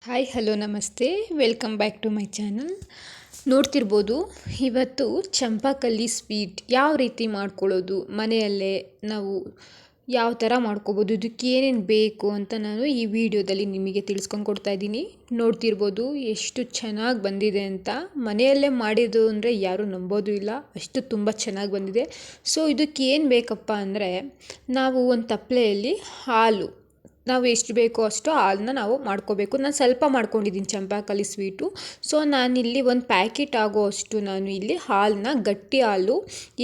Hi hello ನಮಸ್ತೆ welcome back to my channel. ನೋಡ್ತಿರ್ಬೋದು, ಇವತ್ತು ಚಂಪಾಕಲ್ಲಿ ಸ್ವೀಟ್ ಯಾವ ರೀತಿ ಮಾಡ್ಕೊಳ್ಳೋದು, ಮನೆಯಲ್ಲೇ ನಾವು ಯಾವ ಥರ ಮಾಡ್ಕೋಬೋದು, ಇದಕ್ಕೆ ಏನೇನು ಬೇಕು ಅಂತ ನಾನು ಈ ವಿಡಿಯೋದಲ್ಲಿ ನಿಮಗೆ ತಿಳಿಸ್ಕೊಂಡು ಕೊಡ್ತಾ ಇದ್ದೀನಿ. ನೋಡ್ತಿರ್ಬೋದು ಎಷ್ಟು ಚೆನ್ನಾಗಿ ಬಂದಿದೆ ಅಂತ. ಮನೆಯಲ್ಲೇ ಮಾಡಿದ್ದು ಅಂದರೆ ಯಾರೂ ನಂಬೋದು ಇಲ್ಲ, ಅಷ್ಟು ತುಂಬ ಚೆನ್ನಾಗಿ ಬಂದಿದೆ. ಸೊ ಇದಕ್ಕೆ ಏನು ಬೇಕಪ್ಪ ಅಂದರೆ, ನಾವು ಒಂದು ತಪ್ಪಲೆಯಲ್ಲಿ ಹಾಲು, ನಾವು ಎಷ್ಟು ಬೇಕೋ ಅಷ್ಟು ಹಾಲನ್ನ ನಾವು ಮಾಡ್ಕೋಬೇಕು. ನಾನು ಸ್ವಲ್ಪ ಮಾಡ್ಕೊಂಡಿದ್ದೀನಿ ಚಂಪಾಕಲಿ ಸ್ವೀಟು. ಸೊ ನಾನಿಲ್ಲಿ ಒಂದು ಪ್ಯಾಕೆಟ್ ಆಗೋ ಅಷ್ಟು ನಾನು ಇಲ್ಲಿ ಹಾಲನ್ನ, ಗಟ್ಟಿ ಹಾಲು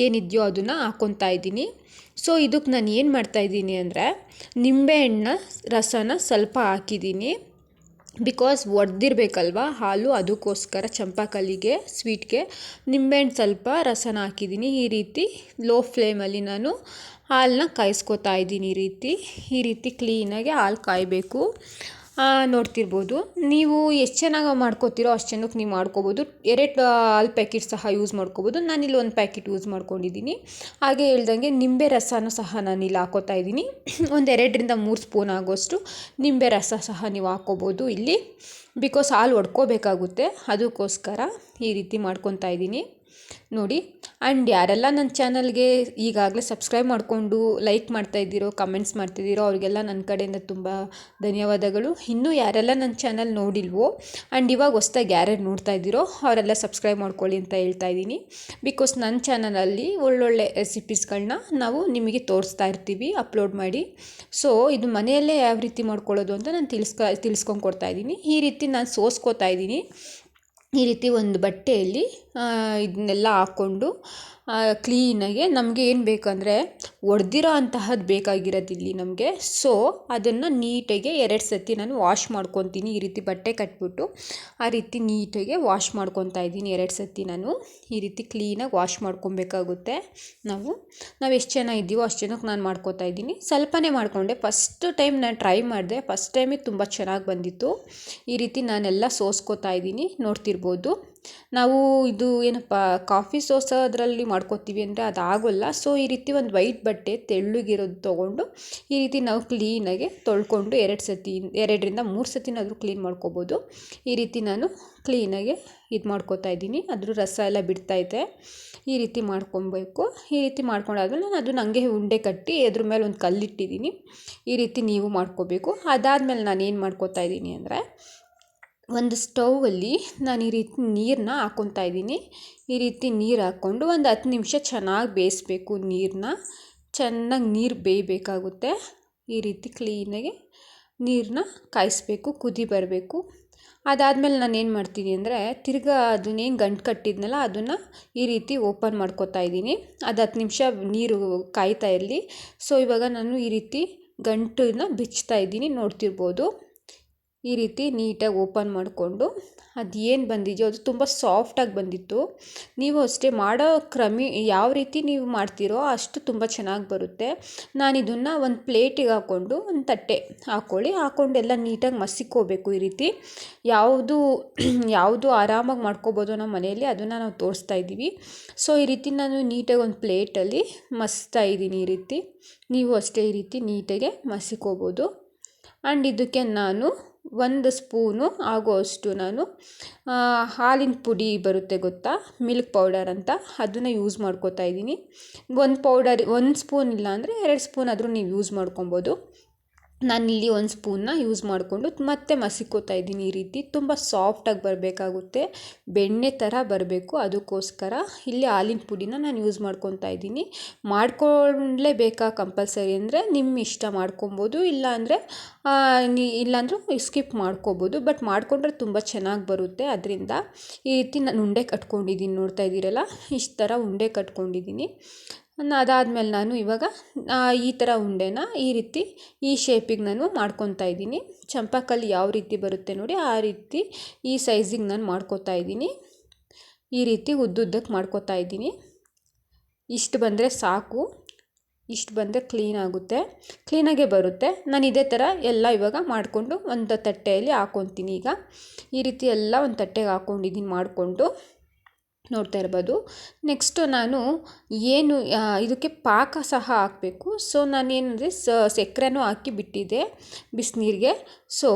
ಏನಿದೆಯೋ ಅದನ್ನು ಹಾಕ್ಕೊತಾ ಇದ್ದೀನಿ. ಸೊ ಇದಕ್ಕೆ ನಾನು ಏನು ಮಾಡ್ತಾಯಿದ್ದೀನಿ ಅಂದರೆ, ನಿಂಬೆಹಣ್ಣ ರಸನ ಸ್ವಲ್ಪ ಹಾಕಿದ್ದೀನಿ. ಬಿಕಾಸ್ ಒಡೆದಿರ್ಬೇಕಲ್ವ ಹಾಲು, ಅದಕ್ಕೋಸ್ಕರ ಚಂಪಾಕಲ್ಲಿಗೆ ಸ್ವೀಟ್ಗೆ ನಿಂಬೆಹಣ್ಣು ಸ್ವಲ್ಪ ರಸನ ಹಾಕಿದ್ದೀನಿ. ಈ ರೀತಿ ಲೋ ಫ್ಲೇಮಲ್ಲಿ ನಾನು ಹಾಲನ್ನ ಕಾಯಿಸ್ಕೊತಾ ಇದ್ದೀನಿ. ಈ ರೀತಿ ಕ್ಲೀನಾಗಿ ಹಾಲು ಕಾಯಬೇಕು. ನೋಡ್ತಿರ್ಬೋದು, ನೀವು ಎಷ್ಟು ಚೆನ್ನಾಗಿ ಮಾಡ್ಕೋತೀರೋ ಅಷ್ಟು ಜನಕ್ಕೆ ನೀವು ಮಾಡ್ಕೋಬೋದು. 2 ಹಾಲು ಪ್ಯಾಕೆಟ್ ಸಹ ಯೂಸ್ ಮಾಡ್ಕೋಬೋದು. ನಾನಿಲ್ಲಿ 1 ಪ್ಯಾಕೆಟ್ ಯೂಸ್ ಮಾಡ್ಕೊಂಡಿದ್ದೀನಿ. ಹಾಗೆ ಹೇಳ್ದಂಗೆ ನಿಂಬೆ ರಸನೂ ಸಹ ನಾನಿಲ್ಲಿ ಹಾಕೋತಾ ಇದ್ದೀನಿ. ಒಂದು 2-3 ಸ್ಪೂನ್ ಆಗೋಷ್ಟು ನಿಂಬೆ ರಸ ಸಹ ನೀವು ಹಾಕ್ಕೋಬೋದು ಇಲ್ಲಿ. ಬಿಕಾಸ್ ಹಾಲು ಒಡ್ಕೋಬೇಕಾಗುತ್ತೆ, ಅದಕ್ಕೋಸ್ಕರ ಈ ರೀತಿ ಮಾಡ್ಕೊತಾ ಇದ್ದೀನಿ ನೋಡಿ. ಆ್ಯಂಡ್ ಯಾರೆಲ್ಲ ನನ್ನ ಚಾನಲ್ಗೆ ಈಗಾಗಲೇ ಸಬ್ಸ್ಕ್ರೈಬ್ ಮಾಡಿಕೊಂಡು ಲೈಕ್ ಮಾಡ್ತಾಯಿದ್ದೀರೋ, ಕಮೆಂಟ್ಸ್ ಮಾಡ್ತಿದ್ದೀರೋ ಅವರಿಗೆಲ್ಲ ನನ್ನ ಕಡೆಯಿಂದ ತುಂಬ ಧನ್ಯವಾದಗಳು. ಇನ್ನೂ ಯಾರೆಲ್ಲ ನನ್ನ ಚಾನಲ್ ನೋಡಿಲ್ವೋ ಆ್ಯಂಡ್ ಇವಾಗ ಹೊಸ್ದಾಗಿ ಯಾರ್ಯಾರು ನೋಡ್ತಾ ಇದ್ದೀರೋ ಅವರೆಲ್ಲ ಸಬ್ಸ್ಕ್ರೈಬ್ ಮಾಡ್ಕೊಳ್ಳಿ ಅಂತ ಹೇಳ್ತಾ ಇದ್ದೀನಿ. ಬಿಕಾಸ್ ನನ್ನ ಚಾನಲಲ್ಲಿ ಒಳ್ಳೊಳ್ಳೆ ರೆಸಿಪೀಸ್ಗಳನ್ನ ನಾವು ನಿಮಗೆ ತೋರಿಸ್ತಾ ಇರ್ತೀವಿ ಅಪ್ಲೋಡ್ ಮಾಡಿ. ಸೊ ಇದು ಮನೆಯಲ್ಲೇ ಯಾವ ರೀತಿ ಮಾಡ್ಕೊಳ್ಳೋದು ಅಂತ ನಾನು ತಿಳಿಸ್ಕೊಂಡು ಕೊಡ್ತಾ ಇದ್ದೀನಿ. ಈ ರೀತಿ ನಾನು ಸೋಸ್ಕೋತಾ ಇದ್ದೀನಿ. ಈ ರೀತಿ ಒಂದು ಬಟ್ಟೆಯಲ್ಲಿ ಇದನ್ನೆಲ್ಲ ಹಾಕ್ಕೊಂಡು ಕ್ಲೀನಾಗೆ, ನಮಗೆ ಏನು ಬೇಕಂದರೆ ಒಡೆದಿರೋ ಅಂತಹದ್ದು ಬೇಕಾಗಿರೋದಿಲ್ಲಿ ನಮಗೆ. ಸೊ ಅದನ್ನು ನೀಟಾಗಿ 2 ಸತಿ ನಾನು ವಾಶ್ ಮಾಡ್ಕೊತೀನಿ. ಈ ರೀತಿ ಬಟ್ಟೆ ಕಟ್ಬಿಟ್ಟು ಆ ರೀತಿ ನೀಟಾಗಿ ವಾಶ್ ಮಾಡ್ಕೊತಾ ಇದ್ದೀನಿ 2 ಸತಿ. ನಾನು ಈ ರೀತಿ ಕ್ಲೀನಾಗಿ ವಾಶ್ ಮಾಡ್ಕೊಬೇಕಾಗುತ್ತೆ. ನಾವು ಎಷ್ಟು ಜನ ಇದ್ದೀವೋ ಅಷ್ಟು ಜನಕ್ಕೆ ನಾನು ಮಾಡ್ಕೊತಾ ಇದ್ದೀನಿ. ಸ್ವಲ್ಪನೇ ಮಾಡಿಕೊಂಡೆ. ಫಸ್ಟ್ ಟೈಮ್ ನಾನು ಟ್ರೈ ಮಾಡಿದೆ, ಫಸ್ಟ್ ಟೈಮಿಗೆ ತುಂಬ ಚೆನ್ನಾಗಿ ಬಂದಿತ್ತು. ಈ ರೀತಿ ನಾನೆಲ್ಲ ಸೋಸ್ಕೋತಾ ಇದ್ದೀನಿ. ನೋಡ್ತಿರ್ಬೋದು, ನಾವು ಇದು ಏನಪ್ಪ ಕಾಫಿ ಸೋಸೋದ್ರಲ್ಲಿ ಮಾಡ್ಕೋತೀವಿ ಅಂದರೆ ಅದಾಗೋಲ್ಲ. ಸೊ ಈ ರೀತಿ ಒಂದು ವೈಟ್ ಬಟ್ಟೆ ತೆಳ್ಳಗಿರೋದು ತೊಗೊಂಡು ಈ ರೀತಿ ನಾವು ಕ್ಲೀನಾಗಿ ತೊಳ್ಕೊಂಡು 2-3 ಸತಿನಾದರೂ ಕ್ಲೀನ್ ಮಾಡ್ಕೋಬೋದು. ಈ ರೀತಿ ನಾನು ಕ್ಲೀನಾಗಿ ಇದು ಮಾಡ್ಕೋತಾ ಇದ್ದೀನಿ. ಅದ್ರ ರಸ ಎಲ್ಲ ಬಿಡ್ತೈತೆ. ಈ ರೀತಿ ಮಾಡ್ಕೊಬೇಕು. ಈ ರೀತಿ ಮಾಡ್ಕೊಂಡಾದ್ಮೇಲೆ ನಾನು ಅದನ್ನ ಹಂಗೆ ಉಂಡೆ ಕಟ್ಟಿ ಅದ್ರ ಮೇಲೆ ಒಂದು ಕಲ್ಲಿಟ್ಟಿದ್ದೀನಿ. ಈ ರೀತಿ ನೀವು ಮಾಡ್ಕೋಬೇಕು. ಅದಾದಮೇಲೆ ನಾನು ಏನು ಮಾಡ್ಕೋತಾ ಇದ್ದೀನಿ ಅಂದರೆ, ಒಂದು ಸ್ಟೌವಲ್ಲಿ ನಾನು ಈ ರೀತಿ ನೀರನ್ನ ಹಾಕ್ಕೊತಾ ಇದ್ದೀನಿ. ಈ ರೀತಿ ನೀರು ಹಾಕ್ಕೊಂಡು ಒಂದು 10 ನಿಮಿಷ ಚೆನ್ನಾಗಿ ಬೇಯಿಸ್ಬೇಕು. ಚೆನ್ನಾಗಿ ನೀರು ಬೇಯಬೇಕಾಗುತ್ತೆ. ಈ ರೀತಿ ಕ್ಲೀನಾಗಿ ನೀರನ್ನ ಕಾಯಿಸ್ಬೇಕು, ಕುದಿ ಬರಬೇಕು. ಅದಾದಮೇಲೆ ನಾನು ಏನು ಮಾಡ್ತೀನಿ ಅಂದರೆ, ತಿರ್ಗಾ ಅದನ್ನೇನು ಗಂಟು ಕಟ್ಟಿದ್ನಲ್ಲ ಅದನ್ನು ಈ ರೀತಿ ಓಪನ್ ಮಾಡ್ಕೊತಾ ಇದ್ದೀನಿ. ಅದು 10 ನಿಮಿಷ ನೀರು ಕಾಯ್ತಾ ಇರಲಿ. ಸೊ ಇವಾಗ ನಾನು ಈ ರೀತಿ ಗಂಟನ್ನ ಬಿಚ್ತಾ ಇದ್ದೀನಿ. ನೋಡ್ತಿರ್ಬೋದು, ಈ ರೀತಿ ನೀಟಾಗಿ ಓಪನ್ ಮಾಡಿಕೊಂಡು ಅದು ಏನು ಬಂದಿದೆಯೋ ಅದು ತುಂಬ ಸಾಫ್ಟಾಗಿ ಬಂದಿತ್ತು. ನೀವು ಅಷ್ಟೇ ಮಾಡೋ ಯಾವ ರೀತಿ ನೀವು ಮಾಡ್ತೀರೋ ಅಷ್ಟು ತುಂಬ ಚೆನ್ನಾಗಿ ಬರುತ್ತೆ. ನಾನು ಇದನ್ನು ಒಂದು ಪ್ಲೇಟಿಗೆ ಹಾಕ್ಕೊಂಡು ಒಂದು ತಟ್ಟೆ ಹಾಕ್ಕೊಂಡು ಎಲ್ಲ ನೀಟಾಗಿ ಮಸಿಕೋಬೇಕು. ಈ ರೀತಿ ಯಾವುದು ಆರಾಮಾಗಿ ಮಾಡ್ಕೋಬೋದು ನಮ್ಮ ಮನೆಯಲ್ಲಿ, ಅದನ್ನು ನಾವು ತೋರಿಸ್ತಾ ಇದ್ದೀವಿ. ಸೊ ಈ ರೀತಿ ನಾನು ನೀಟಾಗಿ ಒಂದು ಪ್ಲೇಟಲ್ಲಿ ಮಸ್ತಾ ಇದ್ದೀನಿ. ಈ ರೀತಿ ನೀವು ಅಷ್ಟೇ ಈ ರೀತಿ ನೀಟಾಗೆ ಮಸಿಕೋಬೋದು. ಆ್ಯಂಡ್ ಇದಕ್ಕೆ ನಾನು 1 ಸ್ಪೂನು ಆಗೋಷ್ಟು ನಾನು ಹಾಲಿನ ಪುಡಿ ಬರುತ್ತೆ ಗೊತ್ತಾ, ಮಿಲ್ಕ್ ಪೌಡರ್ ಅಂತ, ಅದನ್ನು ಯೂಸ್ ಮಾಡ್ಕೋತಾ ಇದ್ದೀನಿ. 1 ಸ್ಪೂನ್ ಇಲ್ಲ ಅಂದರೆ 2 ಸ್ಪೂನ್ ಆದರೂ ನೀವು ಯೂಸ್ ಮಾಡ್ಕೊಬೋದು. ನಾನಿಲ್ಲಿ 1 ಸ್ಪೂನ್ನ ಯೂಸ್ ಮಾಡಿಕೊಂಡು ಮತ್ತೆ ಮಸಿಕೋತಾ ಇದ್ದೀನಿ. ಈ ರೀತಿ ತುಂಬ ಸಾಫ್ಟಾಗಿ ಬರಬೇಕಾಗುತ್ತೆ, ಬೆಣ್ಣೆ ಥರ ಬರಬೇಕು. ಅದಕ್ಕೋಸ್ಕರ ಇಲ್ಲಿ ಹಾಲಿನ ಪುಡಿನ ನಾನು ಯೂಸ್ ಮಾಡ್ಕೊತಾ ಇದ್ದೀನಿ. ಮಾಡ್ಕೊಳ್ಳೇಬೇಕಾ ಕಂಪಲ್ಸರಿ ಅಂದರೆ ನಿಮ್ಮ ಇಷ್ಟ ಮಾಡ್ಕೊಬೋದು, ಇಲ್ಲಾಂದರೆ ಸ್ಕಿಪ್ ಮಾಡ್ಕೋಬೋದು. ಬಟ್ ಮಾಡಿಕೊಂಡ್ರೆ ತುಂಬ ಚೆನ್ನಾಗಿ ಬರುತ್ತೆ. ಅದರಿಂದ ಈ ರೀತಿ ನಾನು ಉಂಡೆ ಕಟ್ಕೊಂಡಿದ್ದೀನಿ. ನೋಡ್ತಾ ಇದ್ದೀರಲ್ಲ, ಇಷ್ಟು ಥರ ಉಂಡೆ ಕಟ್ಕೊಂಡಿದ್ದೀನಿ. ಅದಾದಮೇಲೆ ನಾನು ಇವಾಗ ಈ ಥರ ಉಂಡೆನ ಈ ರೀತಿ ಈ ಶೇಪಿಗೆ ನಾನು ಮಾಡ್ಕೊತಾ ಇದ್ದೀನಿ. ಚಂಪಾಕಲ್ಲಿ ಯಾವ ರೀತಿ ಬರುತ್ತೆ ನೋಡಿ, ಆ ರೀತಿ ಈ ಸೈಜಿಗೆ ನಾನು ಮಾಡ್ಕೋತಾ ಇದ್ದೀನಿ. ಈ ರೀತಿ ಉದ್ದುದ್ದಕ್ಕೆ ಮಾಡ್ಕೋತಾ ಇದ್ದೀನಿ. ಇಷ್ಟು ಬಂದರೆ ಸಾಕು. ಇಷ್ಟು ಬಂದರೆ ಕ್ಲೀನಾಗೇ ಬರುತ್ತೆ. ನಾನು ಇದೇ ಥರ ಎಲ್ಲ ಇವಾಗ ಮಾಡಿಕೊಂಡು ಒಂದು ತಟ್ಟೆಯಲ್ಲಿ ಹಾಕ್ಕೊತೀನಿ. ಈಗ ಈ ರೀತಿ ಎಲ್ಲ ಒಂದು ತಟ್ಟೆಗೆ ಹಾಕ್ಕೊಂಡಿದ್ದೀನಿ ಮಾಡಿಕೊಂಡು. ನೋಡ್ತಾ ಇರ್ಬೋದು. ನೆಕ್ಸ್ಟು ನಾನು ಏನು ಇದಕ್ಕೆ ಪಾಕ ಸಹ ಹಾಕಬೇಕು. ಸೊ ನಾನೇನಂದರೆ ಸಕ್ಕರೆನೂ ಹಾಕಿ ಬಿಟ್ಟಿದ್ದೆ ಬಿಸಿನೀರಿಗೆ. ಸೊ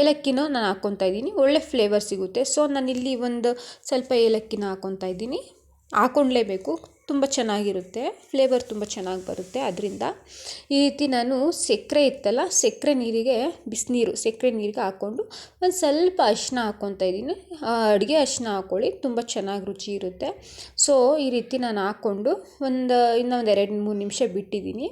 ಏಲಕ್ಕಿನೂ ನಾನು ಹಾಕ್ಕೊತಾ ಇದ್ದೀನಿ, ಒಳ್ಳೆ ಫ್ಲೇವರ್ ಸಿಗುತ್ತೆ. ಸೊ ನಾನಿಲ್ಲಿ ಒಂದು ಸ್ವಲ್ಪ ಏಲಕ್ಕಿನ ಹಾಕ್ಕೊತಾ ಇದ್ದೀನಿ. ಹಾಕ್ಕೊಳ್ಲೇಬೇಕು, ತುಂಬ ಚೆನ್ನಾಗಿರುತ್ತೆ, ಫ್ಲೇವರ್ ತುಂಬ ಚೆನ್ನಾಗಿ ಬರುತ್ತೆ ಅದರಿಂದ. ಈ ರೀತಿ ನಾನು ಸಕ್ಕರೆ ಇತ್ತಲ್ಲ, ಸಕ್ಕರೆ ನೀರಿಗೆ ಬಿಸಿನೀರು ಸಕ್ಕರೆ ನೀರಿಗೆ ಹಾಕ್ಕೊಂಡು ಒಂದು ಸ್ವಲ್ಪ ಅರಿಶಿನ ಹಾಕ್ಕೊತಾ ಇದ್ದೀನಿ. ಅಡುಗೆ ಅರಿಶಿನ ಹಾಕ್ಕೊಳ್ಳಿ, ತುಂಬ ಚೆನ್ನಾಗಿ ರುಚಿ ಇರುತ್ತೆ. ಸೊ ಈ ರೀತಿ ನಾನು ಹಾಕ್ಕೊಂಡು ಇನ್ನೊಂದು 2-3 ನಿಮಿಷ ಬಿಟ್ಟಿದ್ದೀನಿ.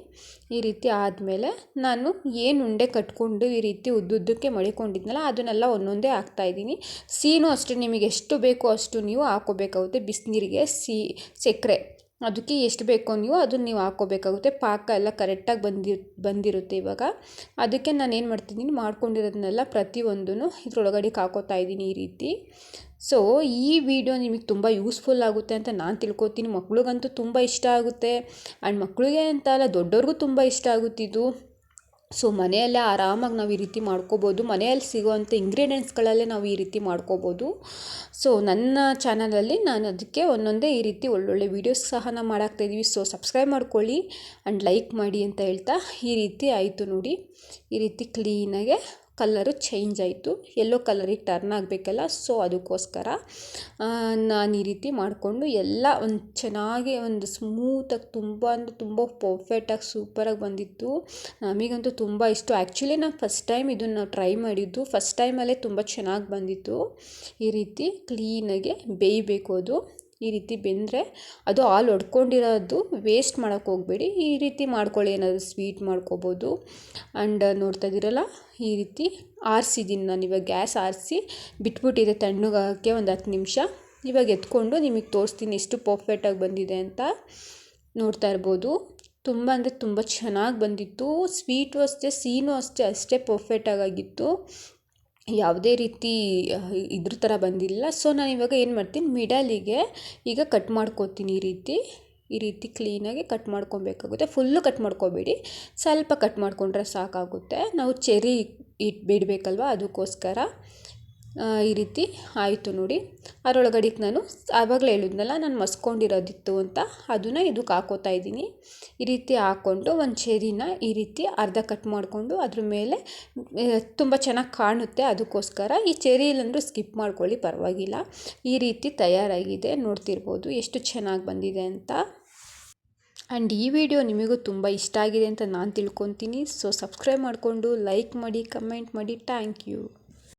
ಈ ರೀತಿ ಆದಮೇಲೆ ನಾನು ಏನು ಉಂಡೆ ಕಟ್ಕೊಂಡು ಈ ರೀತಿ ಉದ್ದುದ್ದಕ್ಕೆ ಮಡಿಕೊಂಡಿದ್ನಲ್ಲ, ಅದನ್ನೆಲ್ಲ ಒಂದೊಂದೇ ಹಾಕ್ತಾಯಿದ್ದೀನಿ. ಸಿಹಿನೂ ಅಷ್ಟೇ, ನಿಮಗೆ ಎಷ್ಟು ಬೇಕೋ ಅಷ್ಟು ನೀವು ಹಾಕ್ಕೋಬೇಕಾಗುತ್ತೆ. ಬಿಸಿನೀರಿಗೆ ಸಕ್ಕರೆ ಅದಕ್ಕೆ ಎಷ್ಟು ಬೇಕೋ ಅದನ್ನು ನೀವು ಹಾಕ್ಕೋಬೇಕಾಗುತ್ತೆ. ಪಾಕ ಎಲ್ಲ ಕರೆಕ್ಟಾಗಿ ಬಂದಿರುತ್ತೆ ಇವಾಗ. ಅದಕ್ಕೆ ನಾನು ಏನು ಮಾಡ್ತಿದ್ದೀನಿ, ಮಾಡ್ಕೊಂಡಿರೋದನ್ನೆಲ್ಲ ಪ್ರತಿಯೊಂದೂ ಇದ್ರೊಳಗಡೆ ಹಾಕ್ಕೋತಾ ಇದ್ದೀನಿ ಈ ರೀತಿ. ಸೊ ಈ ವಿಡಿಯೋ ನಿಮಗೆ ತುಂಬ ಯೂಸ್ಫುಲ್ ಆಗುತ್ತೆ ಅಂತ ನಾನು ತಿಳ್ಕೊತೀನಿ. ಮಕ್ಳಿಗಂತೂ ತುಂಬ ಇಷ್ಟ ಆಗುತ್ತೆ, ಆ್ಯಂಡ್ ಮಕ್ಕಳಿಗೆ ಅಂತ ಅಲ್ಲ, ದೊಡ್ಡವ್ರಿಗೂ ತುಂಬ ಇಷ್ಟ ಆಗುತ್ತಿದ್ದು. ಸೊ ಮನೆಯಲ್ಲೇ ಆರಾಮಾಗಿ ನಾವು ಈ ರೀತಿ ಮಾಡ್ಕೋಬೋದು. ಮನೆಯಲ್ಲಿ ಸಿಗೋವಂಥ ಇಂಗ್ರೀಡಿಯೆಂಟ್ಸ್ಗಳಲ್ಲೇ ನಾವು ಈ ರೀತಿ ಮಾಡ್ಕೋಬೋದು. ಸೊ ನನ್ನ ಚಾನಲಲ್ಲಿ ನಾನು ಅದಕ್ಕೆ ಒಂದೊಂದೇ ಈ ರೀತಿ ಒಳ್ಳೊಳ್ಳೆ ವೀಡಿಯೋಸ್ ಸಹ ನಾವು ಮಾಡಾಕ್ತಾಯಿದ್ದೀವಿ. ಸೊ ಸಬ್ಸ್ಕ್ರೈಬ್ ಮಾಡ್ಕೊಳ್ಳಿ ಆ್ಯಂಡ್ ಲೈಕ್ ಮಾಡಿ ಅಂತ ಹೇಳ್ತಾ, ಈ ರೀತಿ ಆಯಿತು ನೋಡಿ. ಈ ರೀತಿ ಕ್ಲೀನಾಗೆ ಕಲ್ಲರು ಚೇಂಜ್ ಆಯಿತು, ಯೆಲ್ಲೋ ಕಲರಿಗೆ ಟರ್ನ್ ಆಗಬೇಕಲ್ಲ. ಸೊ ಅದಕ್ಕೋಸ್ಕರ ನಾನು ಈ ರೀತಿ ಮಾಡಿಕೊಂಡು ಎಲ್ಲ ಒಂದು ಚೆನ್ನಾಗಿ ಒಂದು ಸ್ಮೂತಾಗಿ, ತುಂಬ ಅಂದರೆ ತುಂಬ ಪರ್ಫೆಕ್ಟಾಗಿ ಸೂಪರಾಗಿ ಬಂದಿತ್ತು. ನಮಗಂತೂ ತುಂಬ ಇಷ್ಟ. ಆ್ಯಕ್ಚುಲಿ ನಾನು ಫಸ್ಟ್ ಟೈಮ್ ಇದನ್ನು ಟ್ರೈ ಮಾಡಿದ್ದು, ಫಸ್ಟ್ ಟೈಮಲ್ಲೇ ತುಂಬ ಚೆನ್ನಾಗಿ ಬಂದಿತ್ತು. ಈ ರೀತಿ ಕ್ಲೀನಾಗೆ ಬೇಯಬೇಕು ಅದು. ಈ ರೀತಿ ಬೆಂದರೆ ಅದು ಹಾಲು ಒಡ್ಕೊಂಡಿರೋದು ವೇಸ್ಟ್ ಮಾಡೋಕ್ಕೆ ಹೋಗಬೇಡಿ. ಈ ರೀತಿ ಮಾಡ್ಕೊಳ್ಳಿ, ಏನಾದರೂ ಸ್ವೀಟ್ ಮಾಡ್ಕೋಬೋದು. ಆ್ಯಂಡ್ ನೋಡ್ತಾ ಇದ್ದೀರಲ್ಲ, ಈ ರೀತಿ ಆರಿಸಿದ್ದೀನಿ ನಾನು. ಇವಾಗ ಗ್ಯಾಸ್ ಆರಿಸಿ ಬಿಟ್ಬಿಟ್ಟಿದೆ ತಣ್ಣಗಾಗೋಕ್ಕೆ ಒಂದು 10 ನಿಮಿಷ. ಇವಾಗ ಎತ್ಕೊಂಡು ನಿಮಗೆ ತೋರಿಸ್ತೀನಿ ಎಷ್ಟು ಪರ್ಫೆಕ್ಟಾಗಿ ಬಂದಿದೆ ಅಂತ. ನೋಡ್ತಾ ಇರ್ಬೋದು, ತುಂಬ ಅಂದರೆ ತುಂಬ ಚೆನ್ನಾಗಿ ಬಂದಿತ್ತು. ಸ್ವೀಟು ಅಷ್ಟೇ, ಸಿಹಿನೂ ಅಷ್ಟೇ ಪರ್ಫೆಕ್ಟಾಗಿತ್ತು. ಯಾವುದೇ ರೀತಿ ಇದ್ರ ಥರ ಬಂದಿಲ್ಲ. ಸೊ ನಾನು ಇವಾಗ ಏನು ಮಾಡ್ತೀನಿ, ಮಿಡಲಿಗೆ ಈಗ ಕಟ್ ಮಾಡ್ಕೋತೀನಿ. ಈ ರೀತಿ ಕ್ಲೀನಾಗಿ ಕಟ್ ಮಾಡ್ಕೊಬೇಕಾಗುತ್ತೆ. ಫುಲ್ಲು ಕಟ್ ಮಾಡ್ಕೋಬೇಡಿ, ಸ್ವಲ್ಪ ಕಟ್ ಮಾಡಿಕೊಂಡ್ರೆ ಸಾಕಾಗುತ್ತೆ. ನಾವು ಚೆರಿ ಬಿಡಬೇಕಲ್ವ, ಅದಕ್ಕೋಸ್ಕರ. ಈ ರೀತಿ ಆಯಿತು ನೋಡಿ. ಅದರೊಳಗಡೆಗೆ ನಾನು ಆವಾಗಲೇ ಹೇಳಿದ್ನಲ್ಲ, ನಾನು ಮಸ್ಕೊಂಡಿರೋದಿತ್ತು ಅಂತ, ಅದನ್ನು ಇದಕ್ಕೆ ಹಾಕೋತಾ ಇದ್ದೀನಿ. ಈ ರೀತಿ ಹಾಕ್ಕೊಂಡು ಒಂದು ಚೆರಿನ ಈ ರೀತಿ ಅರ್ಧ ಕಟ್ ಮಾಡಿಕೊಂಡು ಅದ್ರ ಮೇಲೆ ತುಂಬ ಚೆನ್ನಾಗಿ ಕಾಣುತ್ತೆ, ಅದಕ್ಕೋಸ್ಕರ. ಈ ಚೆರಿ ಇಲ್ಲಂದ್ರೂ ಸ್ಕಿಪ್ ಮಾಡ್ಕೊಳ್ಳಿ, ಪರವಾಗಿಲ್ಲ. ಈ ರೀತಿ ತಯಾರಾಗಿದೆ, ನೋಡ್ತಿರ್ಬೋದು ಎಷ್ಟು ಚೆನ್ನಾಗಿ ಬಂದಿದೆ ಅಂತ. ಆ್ಯಂಡ್ ಈ ವಿಡಿಯೋ ನಿಮಗೂ ತುಂಬ ಇಷ್ಟ ಆಗಿದೆ ಅಂತ ನಾನು ತಿಳ್ಕೊತೀನಿ. ಸೊ ಸಬ್ಸ್ಕ್ರೈಬ್ ಮಾಡಿಕೊಂಡು ಲೈಕ್ ಮಾಡಿ, ಕಮೆಂಟ್ ಮಾಡಿ. Thank you.